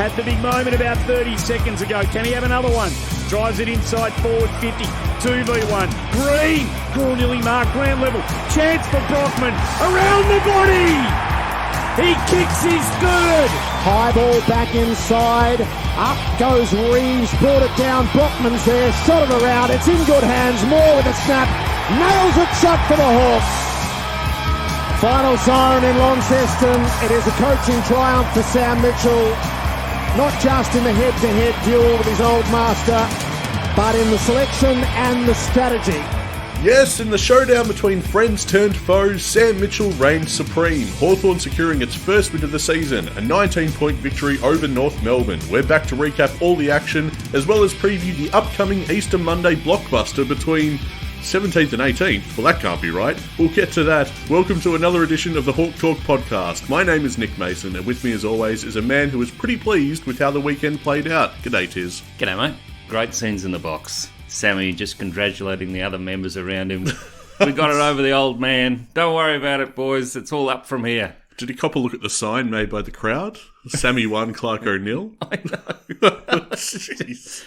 Had the big moment about 30 seconds ago. Can he have another one? Drives it inside forward 50. 2v1. Green. Ball nearly marked ground level. Chance for Brockman. Around the body. He kicks his third. High ball back inside. Up goes Reeves. Brought it down. Brockman's there. Shot it around. It's in good hands. Moore with a snap. Nails it shut for the Hawks. Final siren in Launceston. It is a coaching triumph for Sam Mitchell. Not just in the head-to-head duel with his old master, but in the selection and the strategy. Yes, in the showdown between friends turned foes, Sam Mitchell reigned supreme. Hawthorn securing its first win of the season, a 19-point victory over North Melbourne. We're back to recap all the action, as well as preview the upcoming Easter Monday blockbuster between 17th and 18th. Well, that can't be right. We'll get to that. Welcome to another edition of the Hawk Talk podcast. My name is Nick Mason, and with me as always is a man who was pretty pleased with how the weekend played out. G'day, Tiz. G'day, mate. Great scenes in the box. Sammy just congratulating the other members around him. We got it over the old man. Don't worry about it, boys. It's all up from here. Did you cop a look at the sign made by the crowd? Sammy 1, Clarko 0. I know. Jeez.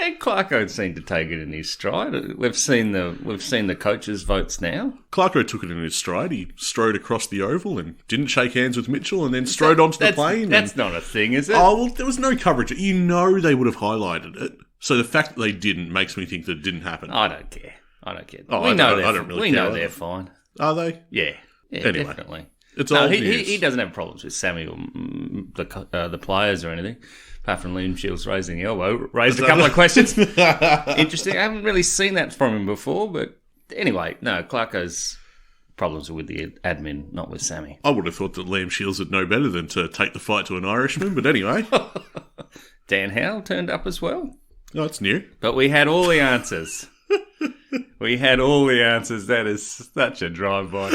And Clarko seemed to take it in his stride. We've seen the coaches' votes now. Clarko took it in his stride. He strode across the oval and didn't shake hands with Mitchell and then strode onto the plane. That's not a thing, is it? Oh, well, there was no coverage. You know they would have highlighted it. So the fact that they didn't makes me think that it didn't happen. I don't care. Oh, we I know care. they're fine. Are they? Yeah, Anyway. definitely. It's old news. He doesn't have problems with Sammy or the players or anything, apart from Liam Shields raising the elbow. Raised a couple of questions. Interesting. I haven't really seen that from him before, but anyway, no, Clarko's problems are with the admin, not with Sammy. I would have thought that Liam Shields would know better than to take the fight to an Irishman, but anyway. Dan Howe turned up as well. Oh, that's new. But we had all the answers. That is such a drive-by.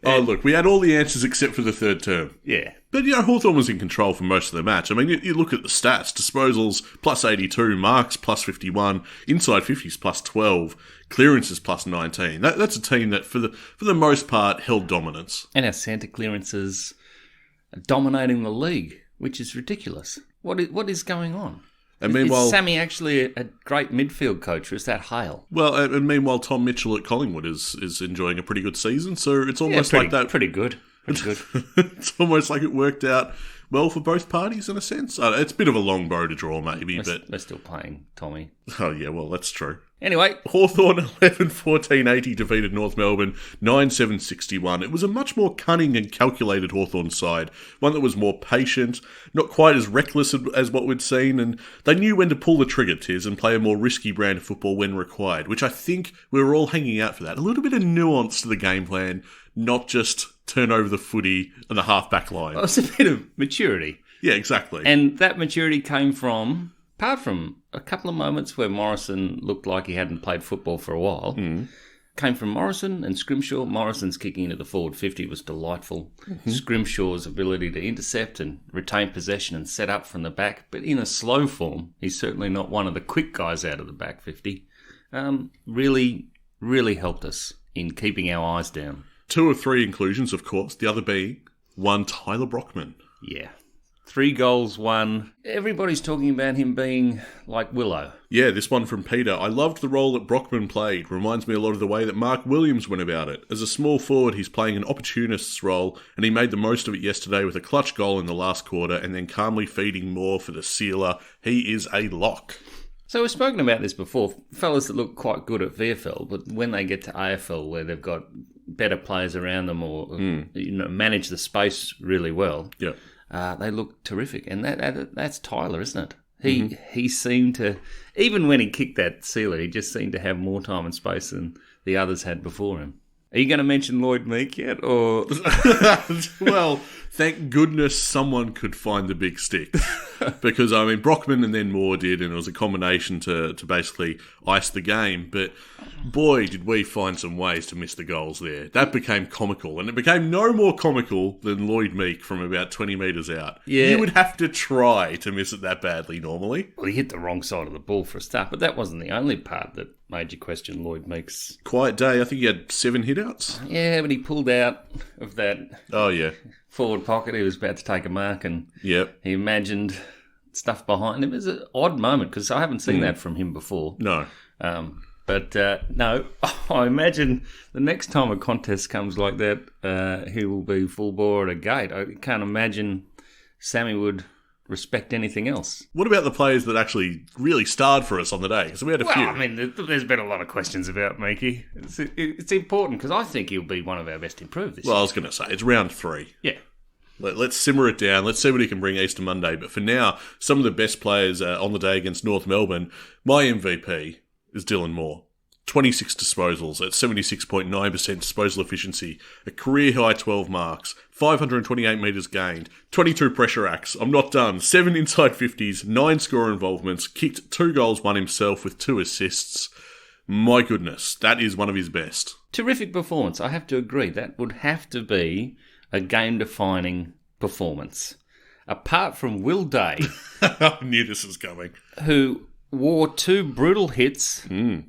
Oh, look, we had all the answers except for the third term. Yeah. But, Hawthorn was in control for most of the match. I mean, you look at the stats. Disposals, plus 82. Marks, plus 51. Inside 50s, plus 12. Clearances, plus 19. That's a team that, for the most part, held dominance. And our centre clearances are dominating the league, which is ridiculous. What is going on? And meanwhile, is Sammy actually a great midfield coach, or is that Hale? Well, and meanwhile, Tom Mitchell at Collingwood is enjoying a pretty good season, so it's almost like that. Pretty good. It's almost like it worked out well for both parties in a sense. It's a bit of a long bow to draw, maybe, but we're still playing Tommy. Oh yeah, well that's true. Anyway, Hawthorn 11-14-80 defeated North Melbourne 9-7-61. It was a much more cunning and calculated Hawthorn side, one that was more patient, not quite as reckless as what we'd seen, and they knew when to pull the trigger, Tiz, and play a more risky brand of football when required, which I think we were all hanging out for that. A little bit of nuance to the game plan, not just turn over the footy and the half-back line. Well, it's a bit of maturity. Yeah, exactly. And that maturity came from, apart from a couple of moments where Morrison looked like he hadn't played football for a while, came from Morrison and Scrimshaw. Morrison's kicking into the forward 50 was delightful. Scrimshaw's ability to intercept and retain possession and set up from the back, but in a slow form. He's certainly not one of the quick guys out of the back 50. Really, really helped us in keeping our eyes down. 2 or 3 inclusions, of course, the other being one Tyler Brockman. Yeah. 3 goals, 1. Everybody's talking about him being like Willow. Yeah, this one from Peter. I loved the role that Brockman played. Reminds me a lot of the way that Mark Williams went about it. As a small forward, he's playing an opportunist's role, and he made the most of it yesterday with a clutch goal in the last quarter and then calmly feeding more for the sealer. He is a lock. So we've spoken about this before. Fellas that look quite good at VFL, but when they get to AFL where they've got better players around them or manage the space really well, they look terrific. And that's Tyler, isn't it? He seemed to, even when he kicked that sealer, he just seemed to have more time and space than the others had before him. Are you going to mention Lloyd Meek yet? Or Well, thank goodness someone could find the big stick. Because, I mean, Brockman and then Moore did, and it was a combination to basically ice the game. But, boy, did we find some ways to miss the goals there. That became comical, and it became no more comical than Lloyd Meek from about 20 metres out. Yeah. You would have to try to miss it that badly normally. Well, he hit the wrong side of the ball for a start, but that wasn't the only part that made you question Lloyd Meek's... Quiet day. I think he had 7 hit-outs. Yeah, but he pulled out of that... Oh, yeah. forward pocket. He was about to take a mark, and Yep. he imagined stuff behind him. It was an odd moment because I haven't seen that from him before. No. But no, I imagine the next time a contest comes like that, he will be full bore at a gate. I can't imagine Sammy would respect anything else. What about the players that actually really starred for us on the day? Because we had a few. Well, I mean, there's been a lot of questions about Miki. It's important because I think he'll be one of our best improved this Well, I year. was going to say, it's round 3. Yeah. Let's simmer it down. Let's see what he can bring Easter Monday. But for now, some of the best players on the day against North Melbourne, my MVP is Dylan Moore. 26 disposals at 76.9% disposal efficiency, a career-high 12 marks, 528 metres gained, 22 pressure acts, I'm not done, 7 inside 50s, 9 score involvements, kicked 2 goals, one himself with 2 assists. My goodness, that is one of his best. Terrific performance. I have to agree. That would have to be a game-defining performance. Apart from Will Day, I knew this was coming. who wore 2 brutal hits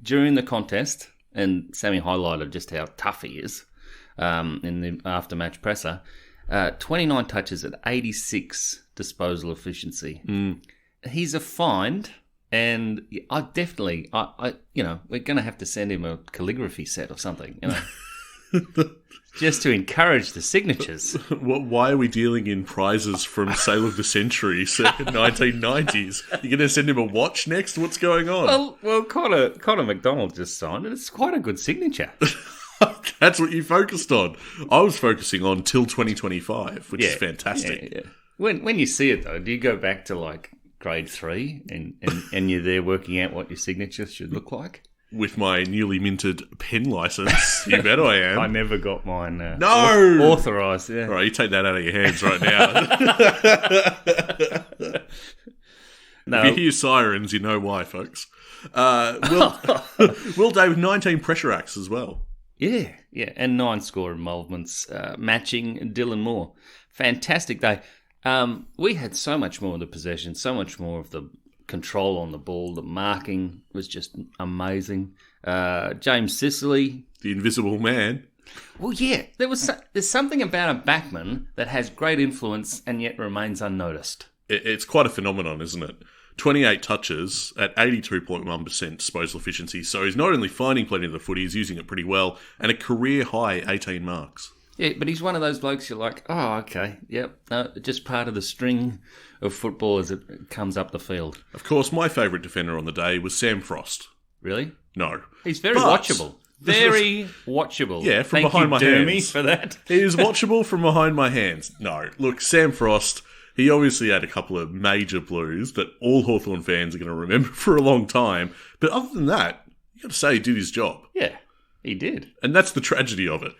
during the contest, and Sammy highlighted just how tough he is in the after-match presser. 29 touches at 86 disposal efficiency. He's a find, and I definitely, we're going to have to send him a calligraphy set or something, just to encourage the signatures. Why are we dealing in prizes from Sale of the Century, circa 1990s? You're going to send him a watch next? What's going on? Well, Connor McDonald just signed it. It's quite a good signature. That's what you focused on. I was focusing on till 2025, which is fantastic. Yeah. When you see it, though, do you go back to, like, grade 3 and you're there working out what your signature should look like? With my newly minted pen license, you bet I am. I never got mine No! authorised. Yeah. All right, you take that out of your hands right now. No. If you hear sirens, you know why, folks. Will Day with 19 pressure acts as well. Yeah, and 9 score involvements, matching Dylan Moore. Fantastic day. We had so much more of the possession, so much more of the control on the ball. The marking was just amazing. James Sicily. The invisible man. Well, yeah, there's something about a backman that has great influence and yet remains unnoticed. It's quite a phenomenon, isn't it? 28 touches at 82.1% disposal efficiency. So he's not only finding plenty of the footy, he's using it pretty well, and a career-high 18 marks. Yeah, but he's one of those blokes you're like, oh, okay, yep, no, just part of the string of football as it comes up the field. Of course, my favourite defender on the day was Sam Frost. Really? No. He's very watchable. Very watchable. Yeah, from Thank behind you, my Dermy, hands. for that. He is watchable from behind my hands. No. Look, Sam Frost, he obviously had a couple of major blues that all Hawthorn fans are going to remember for a long time. But other than that, you got to say he did his job. Yeah, he did. And that's the tragedy of it.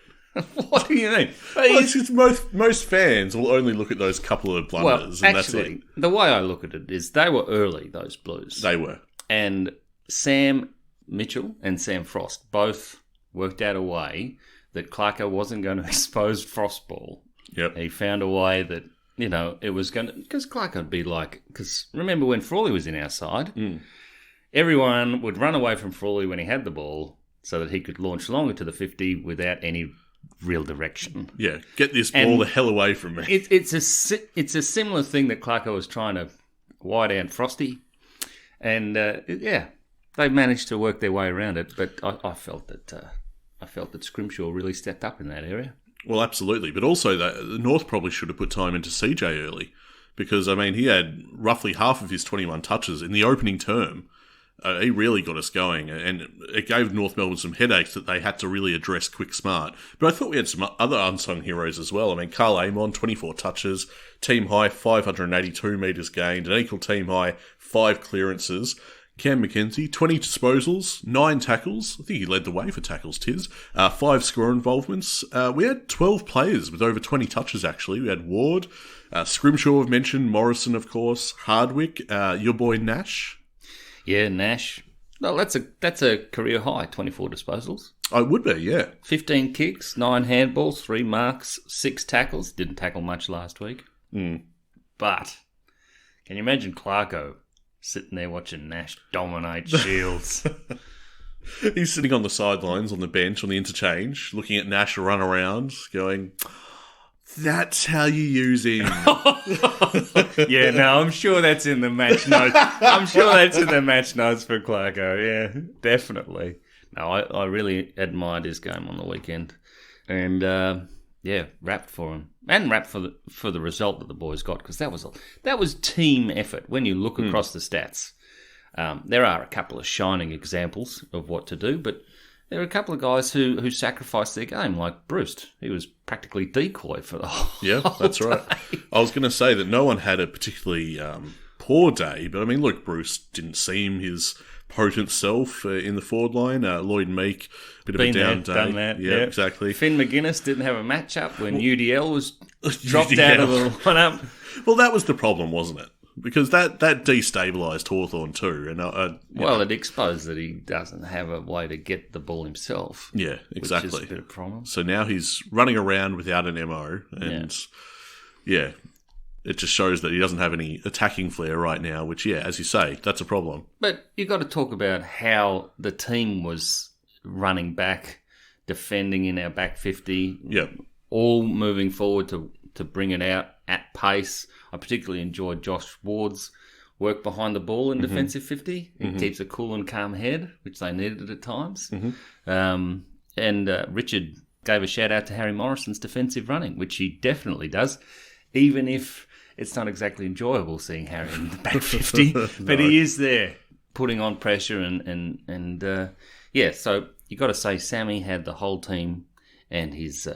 What do you mean? Well, it's just most fans will only look at those couple of blunders, and that's it. The way I look at it is they were early, those blues. They were. And Sam Mitchell and Sam Frost both worked out a way that Clarko wasn't going to expose Frost ball. Yep. He found a way that, it was going to... Because Clarko would be like... Because remember when Frawley was in our side? Everyone would run away from Frawley when he had the ball so that he could launch longer to the 50 without any real direction. Yeah, get this ball the hell away from me. It's a similar thing that Clarko was trying to wide out Frosty. And, they managed to work their way around it, but I felt that Scrimshaw really stepped up in that area. Well, absolutely. But also, the North probably should have put time into CJ early because, he had roughly half of his 21 touches in the opening term. He really got us going, and it gave North Melbourne some headaches that they had to really address quick smart. But I thought we had some other unsung heroes as well. Carl Amon, 24 touches, team high 582 metres gained, an equal team high 5 clearances. Cam McKenzie, 20 disposals, 9 tackles. I think he led the way for tackles, Tiz. 5 score involvements. We had 12 players with over 20 touches, actually. We had Ward, Scrimshaw, I've mentioned, Morrison, of course, Hardwick, your boy Nash. Yeah, Nash. Well, that's a career high, 24 disposals. Oh, it would be, yeah. 15 kicks, 9 handballs, 3 marks, 6 tackles. Didn't tackle much last week. But can you imagine Clarko sitting there watching Nash dominate Shields? He's sitting on the sidelines, on the bench, on the interchange, looking at Nash run around, going, That's how you use him. Yeah, no, I'm sure that's in the match notes. I'm sure that's in the match notes for Clarko. Yeah, definitely. No, I really admired his game on the weekend, and wrapped for him and wrapped for the result that the boys got, because that was team effort. When you look across the stats, there are a couple of shining examples of what to do, but there are a couple of guys who sacrificed their game, like Bruce. He was practically decoy for the whole Yeah, that's right. I was going to say that no one had a particularly poor day, but I mean, look, Bruce didn't seem his potent self in the forward line. Lloyd Meek, bit of a down day. Done that, yeah, exactly. Finn McGuinness didn't have a matchup when UDL was dropped out of the lineup. Well, that was the problem, wasn't it? Because that destabilised Hawthorn too. And it exposed that he doesn't have a way to get the ball himself. Yeah, exactly. Which is a bit of a problem. So now he's running around without an MO, and it just shows that he doesn't have any attacking flair right now, which, as you say, that's a problem. But you've got to talk about how the team was running back, defending in our back 50, all moving forward to bring it out at pace. I particularly enjoyed Josh Ward's work behind the ball in defensive 50. He keeps a cool and calm head, which they needed at times. And Richard gave a shout out to Harry Morrison's defensive running, which he definitely does, even if it's not exactly enjoyable seeing Harry in the back 50. But he is there, putting on pressure so you got to say Sammy had the whole team and his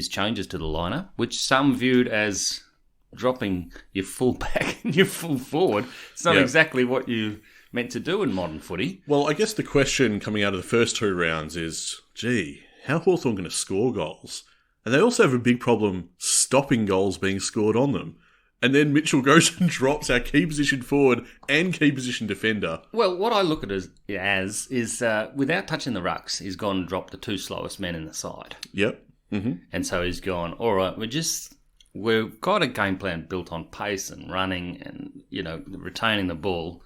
changes to the lineup, which some viewed as dropping your full back and your full forward. It's not exactly what you meant to do in modern footy. Well, I guess the question coming out of the first two rounds is, how Hawthorn going to score goals? And they also have a big problem stopping goals being scored on them. And then Mitchell goes and drops our key position forward and key position defender. Well, what I look at it as is without touching the rucks, he's gone and dropped the two slowest men in the side. Yep. Mm-hmm. And so he's gone, all right, we've got a game plan built on pace and running and, retaining the ball.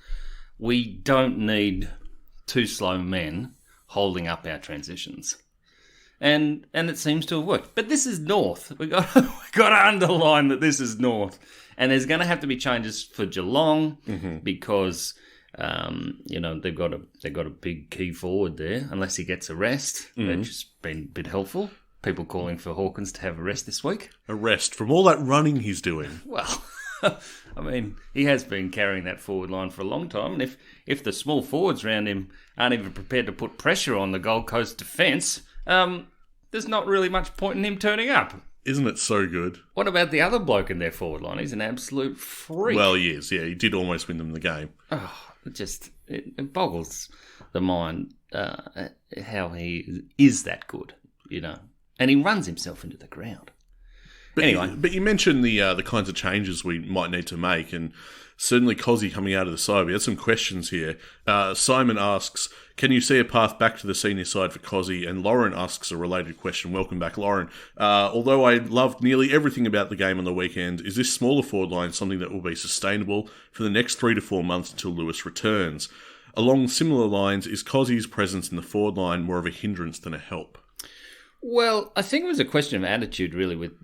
We don't need two slow men holding up our transitions. And it seems to have worked. But this is North. We've got to underline that this is North. And there's going to have to be changes for Geelong because, they've got a big key forward there, unless he gets a rest. They've just been a bit helpful. People calling for Hawkins to have a rest this week. A rest from all that running he's doing. Well, I mean, he has been carrying that forward line for a long time. And if the small forwards around him aren't even prepared to put pressure on the Gold Coast defence, there's not really much point in him turning up. Isn't it so good? What about the other bloke in their forward line? He's an absolute freak. Well, he is. Yeah, he did almost win them the game. Oh, it boggles the mind how he is that good, And he runs himself into the ground. But anyway. But you mentioned the kinds of changes we might need to make, and certainly Cozzy coming out of the side. We had some questions here. Simon asks, can you see a path back to the senior side for Cozzy? And Lauren asks a related question. Welcome back, Lauren. Although I loved nearly everything about the game on the weekend, is this smaller forward line something that will be sustainable for the next 3 to 4 months until Lewis returns? Along similar lines, is Cozzy's presence in the forward line more of a hindrance than a help? Well, I think it was a question of attitude, really, with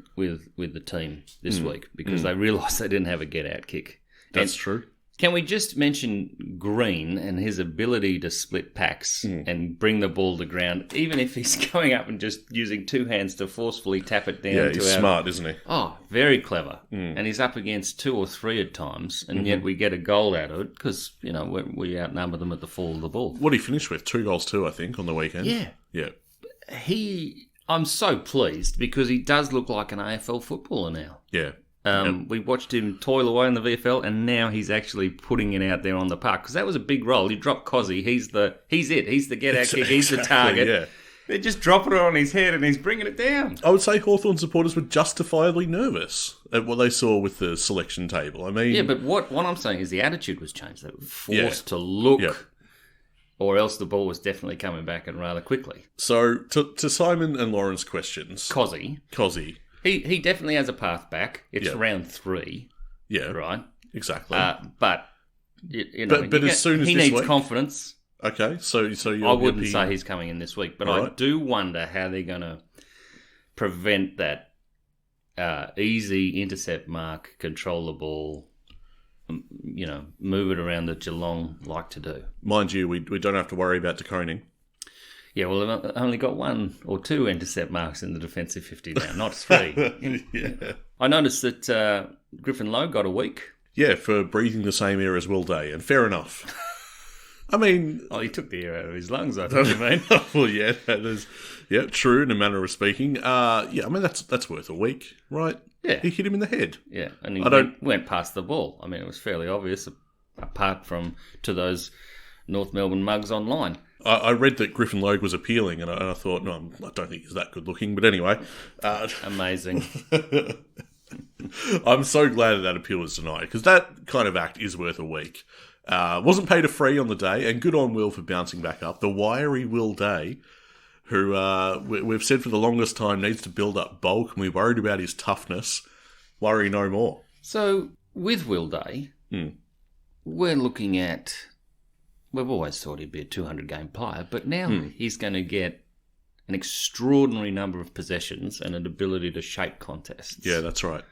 the team this week, because they realised they didn't have a get-out kick. That's true. Can we just mention Green and his ability to split packs and bring the ball to ground, even if he's going up and just using two hands to forcefully tap it down? Yeah, he's smart, isn't he? Oh, very clever. And he's up against 2 or 3 at times, and yet we get a goal out of it because, we outnumber them at the fall of the ball. What did he finish with? 2 goals too, I think, on the weekend. Yeah. Yeah. I'm so pleased because he does look like an AFL footballer now. Yeah. We watched him toil away in the VFL, and now he's actually putting it out there on the park because that was a big role. You drop Cozzy, he's the get-out kick, he's the target. Yeah. They're just dropping it on his head, and he's bringing it down. I would say Hawthorn supporters were justifiably nervous at what they saw with the selection table. I mean, yeah, but what I'm saying is the attitude was changed. They were forced to look, or else the ball was definitely coming back and rather quickly. So to Simon and Lauren's questions, Cozzy. He definitely has a path back. It's round 3. Yeah. Right? Exactly. But as soon as he this needs week, confidence. Okay, so you're... I wouldn't say he's coming in this week, but I do wonder how they're going to prevent that easy intercept mark, control the ball, move it around that Geelong like to do. Mind you, we don't have to worry about De Koning. Yeah, well, they've only got 1 or 2 intercept marks in the defensive 50 now, not 3. Yeah. I noticed that Griffin Lowe got a week. Yeah, for breathing the same air as Will Day, and fair enough. I mean... Oh, he took the air out of his lungs, I think you mean. Well, yeah, that is true in a manner of speaking. I mean, that's worth a week, right? Yeah. He hit him in the head. Yeah, and he went past the ball. I mean, it was fairly obvious, apart from to those North Melbourne mugs online. I read that Griffin Logue was appealing, and I thought, no, I don't think he's that good looking. But anyway. Amazing. I'm so glad that appeal was denied, because that kind of act is worth a week. Wasn't paid a free on the day, and good on Will for bouncing back up. The wiry Will Day, who we've said for the longest time needs to build up bulk, and we're worried about his toughness. Worry no more. So, with Will Day, we're looking at... We've always thought he'd be a 200-game player, but now he's going to get an extraordinary number of possessions and an ability to shape contests. Yeah, that's right.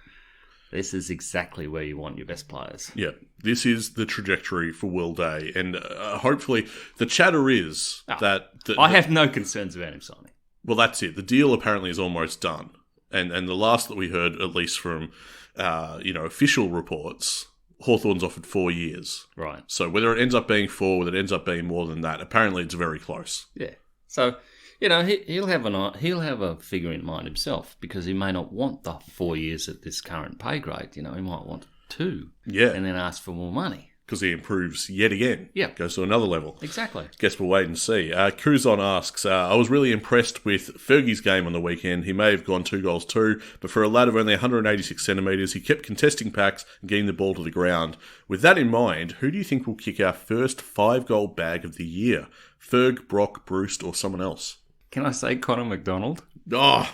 This is exactly where you want your best players. Yeah, this is the trajectory for Will Day, and hopefully the chatter is that... I have no concerns about him signing. Well, that's it. The deal apparently is almost done, and the last that we heard, at least from official reports... Hawthorn's offered 4 years. Right. So whether it ends up being 4, whether it ends up being more than that, apparently it's very close. Yeah. So, he'll have a figure in mind himself, because he may not want the 4 years at this current pay grade. He might want 2. Yeah. And then ask for more money. Because he improves yet again. Yeah. Goes to another level. Exactly. Guess we'll wait and see. Kuzon asks, I was really impressed with Fergie's game on the weekend. He may have gone 2 goals too, but for a lad of only 186 centimetres, he kept contesting packs and getting the ball to the ground. With that in mind, who do you think will kick our first 5-goal bag of the year? Ferg, Brock, Bruce, or someone else? Can I say Connor McDonald? Oh!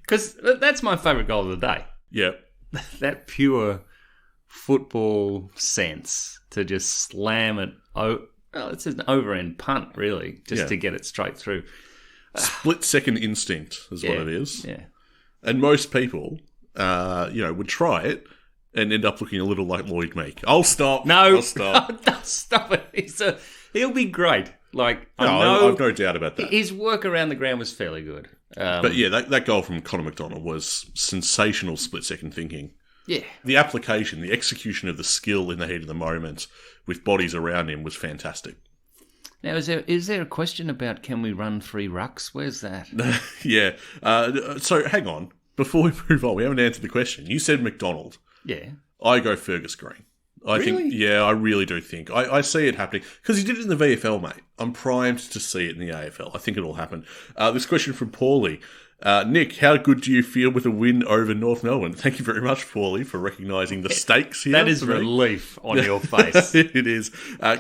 Because that's my favourite goal of the day. Yeah. That pure... football sense to just slam it. It's an over-end punt, really, to get it straight through. Split-second instinct is what it is. Yeah. And most people, would try it and end up looking a little like Lloyd Meek. I'll stop. No. I'll stop. Don't stop it. He'll be great. I've no doubt about that. His work around the ground was fairly good. But yeah, that goal from Connor McDonald was sensational split-second thinking. Yeah. The application, the execution of the skill in the heat of the moment with bodies around him was fantastic. Now, is there a question about can we run 3 rucks? Where's that? Yeah. So hang on. Before we move on, we haven't answered the question. You said McDonald. Yeah. I go Fergus Green. I really do think. I see it happening. Because he did it in the VFL, mate. I'm primed to see it in the AFL. I think it'll happen. This question from Paulie. Nick, how good do you feel with a win over North Melbourne? Thank you very much, Paulie, for recognising the stakes here. That is relief on your face. It is.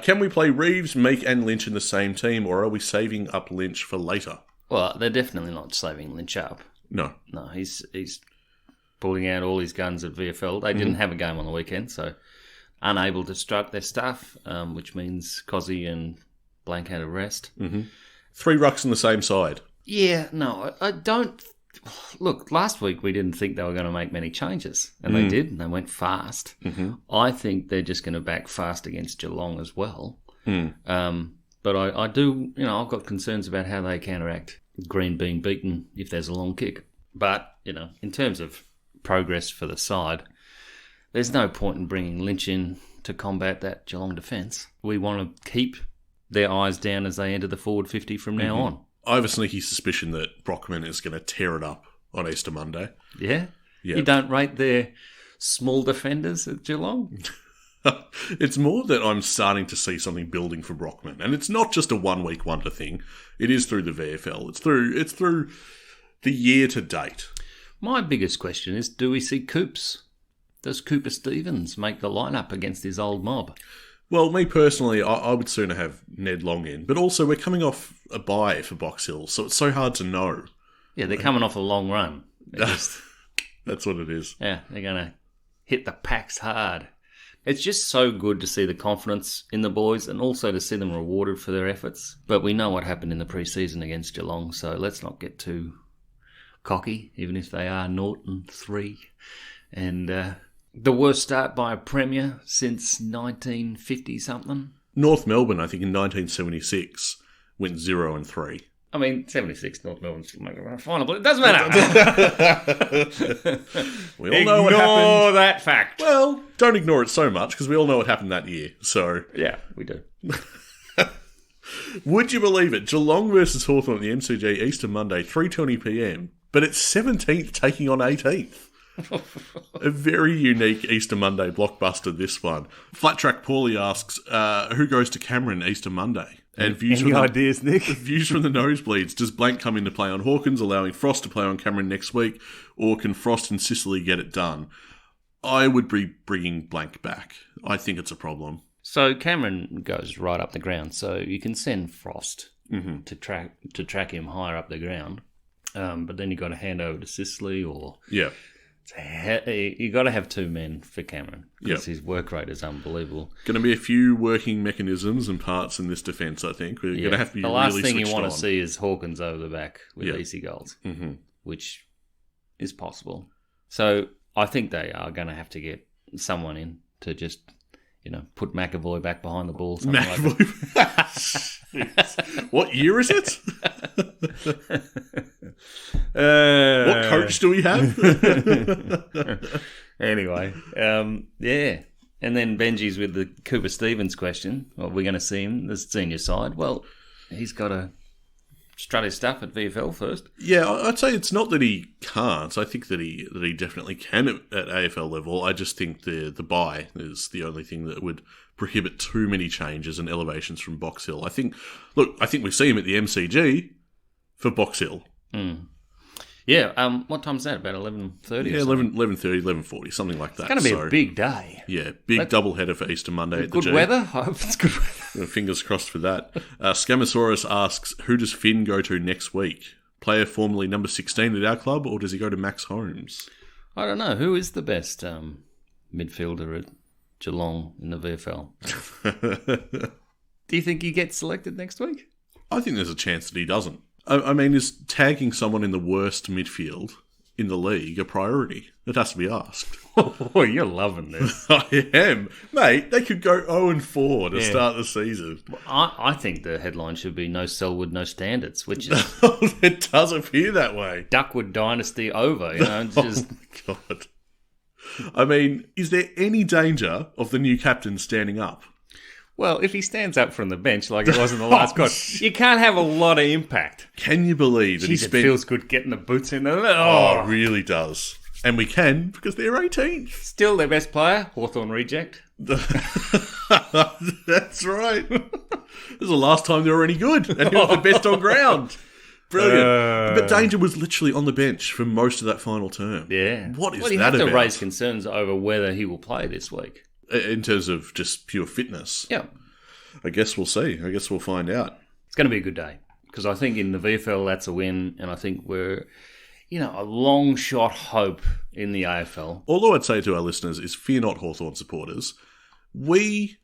Can we play Reeves, Meek and Lynch in the same team, or are we saving up Lynch for later? Well, they're definitely not saving Lynch up. No. No, he's pulling out all his guns at VFL. They didn't have a game on the weekend, so unable to strut their stuff, which means Cozzy and Blank had a rest. Mm-hmm. 3 rucks on the same side. Yeah, no, I don't... Look, last week we didn't think they were going to make many changes, and they did, and they went fast. Mm-hmm. I think they're just going to back fast against Geelong as well. But I do, I've got concerns about how they counteract Green being beaten if there's a long kick. But, in terms of progress for the side, there's no point in bringing Lynch in to combat that Geelong defence. We want to keep their eyes down as they enter the forward 50 from now on. I have a sneaky suspicion that Brockman is going to tear it up on Easter Monday. Yeah? You don't rate their small defenders at Geelong? It's more that I'm starting to see something building for Brockman. And it's not just a one-week wonder thing. It is through the VFL. It's through the year to date. My biggest question is, do we see Coops? Does Cooper Stevens make the lineup against his old mob? Well, me personally, I would sooner have Ned Long in. But also, we're coming off a bye for Box Hill, so it's so hard to know. Yeah, they're coming off a long run. That's what it is. Yeah, they're going to hit the packs hard. It's just so good to see the confidence in the boys and also to see them rewarded for their efforts. But we know what happened in the pre-season against Geelong, so let's not get too cocky, even if they are 0-3. And the worst start by a Premier since 1950-something. North Melbourne, I think, in 1976, went 0-3. I mean, 76, North Melbourne still make a final, but it doesn't matter. We all know what happened. Ignore that fact. Well, don't ignore it so much, because we all know what happened that year. So, Yeah, we do. would you believe it? Geelong versus Hawthorn at the MCG Easter Monday, 3:20pm, but it's 17th taking on 18th. A very unique Easter Monday blockbuster, this one. Flat Track Paulie asks, who goes to Cameron Easter Monday? And Any ideas, Nick? Views from the nosebleeds. Does Blank come in to play on Hawkins, allowing Frost to play on Cameron next week? Or can Frost and Sicily get it done? I would be bringing Blank back. I think it's a problem. So Cameron goes right up the ground, so you can send Frost to track him higher up the ground. But then you've got to hand over to Sicily or... Yeah. You got to have two men for Cameron because Yep. his work rate is unbelievable. Going to be a few working mechanisms and parts in this defence, I think. We're going to have to be the really last thing you switched want on. to see is Hawkins over the back with Yeah. easy goals, which is possible. So I think they are going to have to get someone in to just, put McAvoy back behind the ball. Something like that. What year is it? What coach do we have? Anyway, yeah. And then Benji's with the Cooper Stevens question. Well, we're going to see him, the senior side. Well, he's got to strut his stuff at VFL first. Yeah, I'd say it's not that he can't. I think that he definitely can at AFL level. I just think the bye is the only thing that would prohibit too many changes and elevations from Box Hill. I think we see him at the MCG for Box Hill. Yeah, what time's that? About 11:30? Yeah, 11:30, 11:40, something like that. It's going to be a big day. Yeah, big double header for Easter Monday at the G. Good weather? I hope it's good weather. Fingers crossed for that. Scamasaurus asks, who does Finn go to next week? Player formerly number 16 at our club, or does he go to Max Holmes? I don't know. Who is the best midfielder at Geelong in the VFL? Do you think he gets selected next week? I think there's a chance that he doesn't. I mean, is tagging someone in the worst midfield in the league a priority? It has to be asked. Oh, you're loving this. I am. Mate, they could go 0-4 to start the season. I think the headline should be no Selwood, no standards, which is It does appear that way. Duckwood dynasty over. Just Oh, God. I mean, is there any danger of the new captain standing up? Well, if he stands up from the bench like it was in the last squad, you can't have a lot of impact. Can you believe that Jeez, he it spent... feels good getting the boots in there. Oh, it really does. And we can, because they're 18th. Still their best player, Hawthorn reject. That's right. This is the last time they were any good. And he was the best on ground. Brilliant. But Danger was literally on the bench for most of that final term. Yeah. What is well, you that have to about? raise concerns over whether he will play this week. In terms of just pure fitness. Yeah. I guess we'll see. I guess we'll find out. It's going to be a good day. Because I think in the VFL that's a win. And I think we're, a long shot hope in the AFL. All I'd say to our listeners is fear not, Hawthorn supporters. We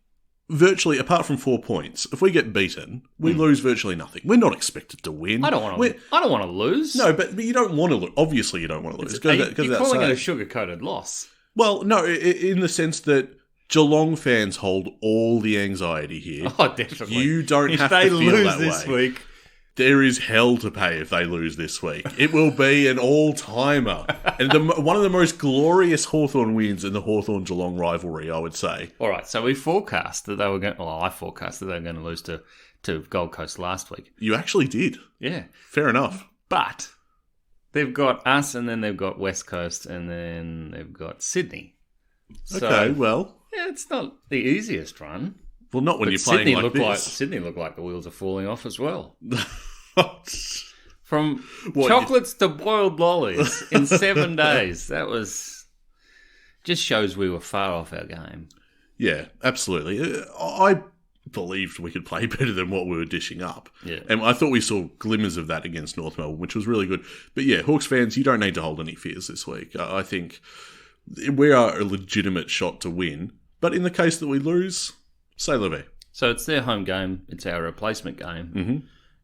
virtually, apart from 4 points, if we get beaten, we lose virtually nothing. We're not expected to win. I don't want to lose. No, but you don't want to lose. Obviously, you don't want to lose. You're calling it a sugar-coated loss. Well, no, in the sense that Geelong fans hold all the anxiety here. Oh, definitely. You don't if have they to feel lose that this way. week. There is hell to pay if they lose this week. It will be an all-timer. And one of the most glorious Hawthorn wins in the Hawthorn-Geelong rivalry, I would say. All right, so we forecast that they were going. Well, I forecast that they were going to lose to Gold Coast last week. You actually did. Yeah, Fair enough. but they've got us, and then they've got West Coast, and then they've got Sydney. So, Okay, well. yeah, it's not the easiest run. Well, not when But you're playing Sydney look like the wheels are falling off as well. this. From What, chocolates to boiled lollies in 7 days. That was just shows we were far off our game. Yeah, absolutely. I believed we could play better than what we were dishing up. Yeah. And I thought we saw glimmers of that against North Melbourne, which was really good. But yeah, Hawks fans, you don't need to hold any fears this week. I think we are a legitimate shot to win. But in the case that we lose, say la vie. So it's their home game. It's our replacement game. Mm-hmm.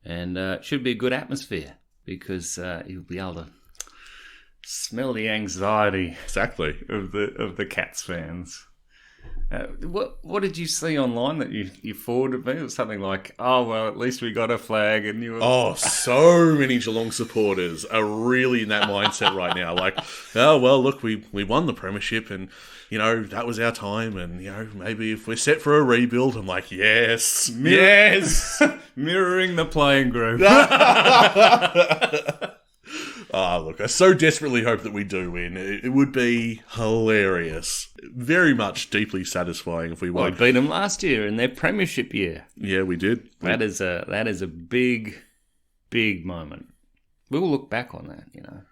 And it should be a good atmosphere because you'll be able to Smell the anxiety Exactly. of the Cats fans. What did you see online that you forwarded me? It was something like, oh, well, at least we got a flag. And you were... Oh, so many Geelong supporters are really in that mindset right now. Like, oh, well, look, we won the premiership and, you know, that was our time. And, you know, maybe if we're set for a rebuild, I'm like, yes, yes. Mirroring the playing group. Look, I so desperately hope that we do win. It would be hilarious. Very much deeply satisfying if we Well, won. we beat them last year in their premiership year. Yeah, we did. That is a big, big moment. We'll look back on that, you know.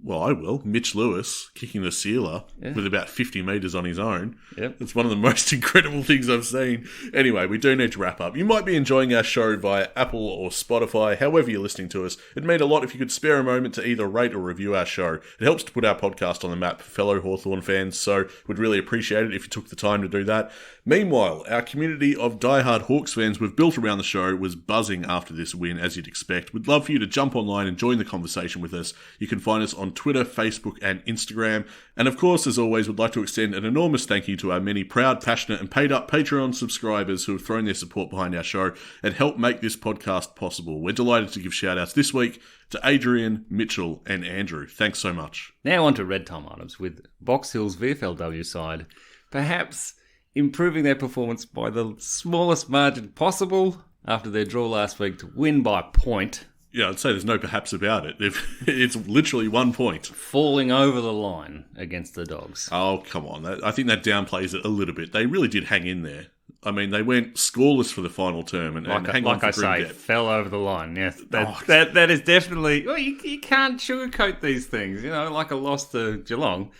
Well, I will. Mitch Lewis kicking the sealer with about 50 metres on his own. Yep. It's one of the most incredible things I've seen. Anyway, we do need to wrap up. You might be enjoying our show via Apple or Spotify, however you're listening to us. It'd mean a lot if you could spare a moment to either rate or review our show. It helps to put our podcast on the map for fellow Hawthorn fans, so we'd really appreciate it if you took the time to do that. Meanwhile, our community of diehard Hawks fans we've built around the show was buzzing after this win, as you'd expect. We'd love for you to jump online and join the conversation with us. You can find us on Twitter, Facebook, and Instagram. And of course, as always, we'd like to extend an enormous thank you to our many proud, passionate, and paid-up Patreon subscribers who have thrown their support behind our show and helped make this podcast possible. We're delighted to give shout-outs this week to Adrian, Mitchell, and Andrew. Thanks so much. Now on to red time items with Box Hill's VFLW side, perhaps improving their performance by the smallest margin possible after their draw last week to win by a point. Yeah, I'd say there's no perhaps about it. It's literally 1 point. Falling over the line against the Dogs. Oh, come on. I think that downplays it a little bit. They really did hang in there. I mean, they went scoreless for the final term and hang on for grim depth. Fell over the line. Yes, that is definitely... Well, you can't sugarcoat these things, you know, like a loss to Geelong.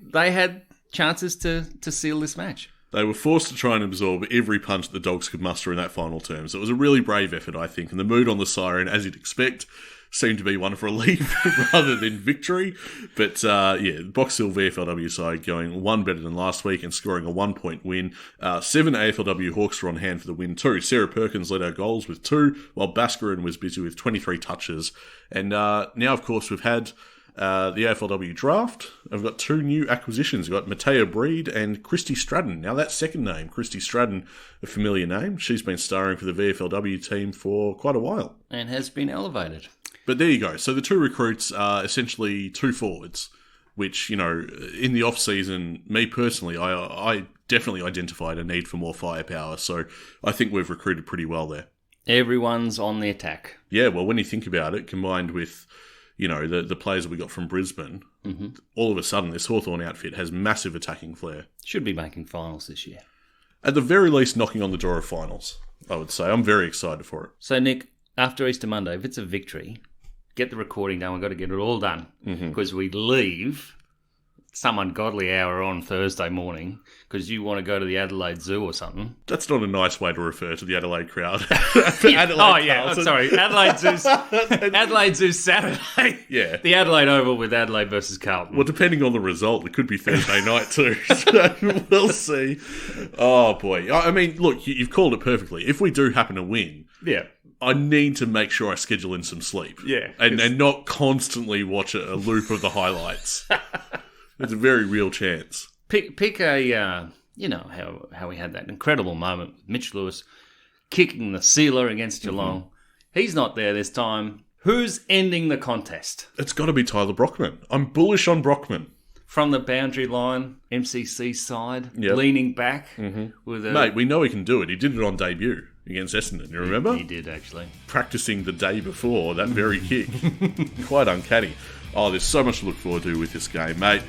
They had chances to seal this match. They were forced to try and absorb every punch the Dogs could muster in that final term. So it was a really brave effort, I think. And the mood on the siren, as you'd expect, seemed to be one of relief rather than victory. But Box Hill VFLW side going one better than last week and scoring a 1 point win. 7 AFLW Hawks were on hand for the win too. Sarah Perkins led our goals with 2, while Bascarin was busy with 23 touches. And now, of course, we've had the AFLW draft. I've got 2 new acquisitions. We've got Matea Breed and Christy Stratton. Now that second name, Christy Stratton, a familiar name. She's been starring for the VFLW team for quite a while. And has been elevated. But there you go. So the 2 recruits are essentially 2 forwards, which, you know, in the off-season, me personally, I definitely identified a need for more firepower. So I think we've recruited pretty well there. Everyone's on the attack. Yeah, well, when you think about it, combined with, you know, the players that we got from Brisbane, all of a sudden this Hawthorn outfit has massive attacking flair. Should be making finals this year. At the very least, knocking on the door of finals, I would say. I'm very excited for it. So, Nick, after Easter Monday, if it's a victory, get the recording done. We've got to get it all done. Because we leave some ungodly hour on Thursday morning because you want to go to the Adelaide Zoo or something. That's not a nice way to refer to the Adelaide crowd. Adelaide Zoo Saturday. Yeah. The Adelaide Oval with Adelaide versus Carlton. Well, depending on the result, it could be Thursday night too. So we'll see. Oh, boy. I mean, look, you've called it perfectly. If we do happen to win... Yeah. I need to make sure I schedule in some sleep. Yeah. And not constantly watch a loop of the highlights. There's a very real chance. Pick a, you know, how we had that incredible moment with Mitch Lewis kicking the sealer against Geelong. He's not there this time. Who's ending the contest? It's got to be Tyler Brockman. I'm bullish on Brockman. From the boundary line, MCC side, leaning back. With a... Mate, we know he can do it. He did it on debut against Essendon, you remember? He did, actually. Practicing the day before, that very kick. Quite uncanny. Oh, there's so much to look forward to with this game, mate.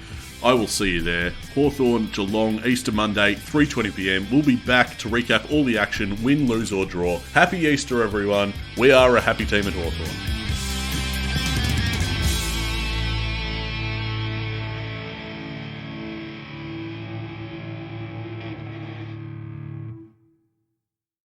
I will see you there. Hawthorn, Geelong, Easter Monday, 3:20pm. We'll be back to recap all the action, win, lose or draw. Happy Easter, everyone. We are a happy team at Hawthorn.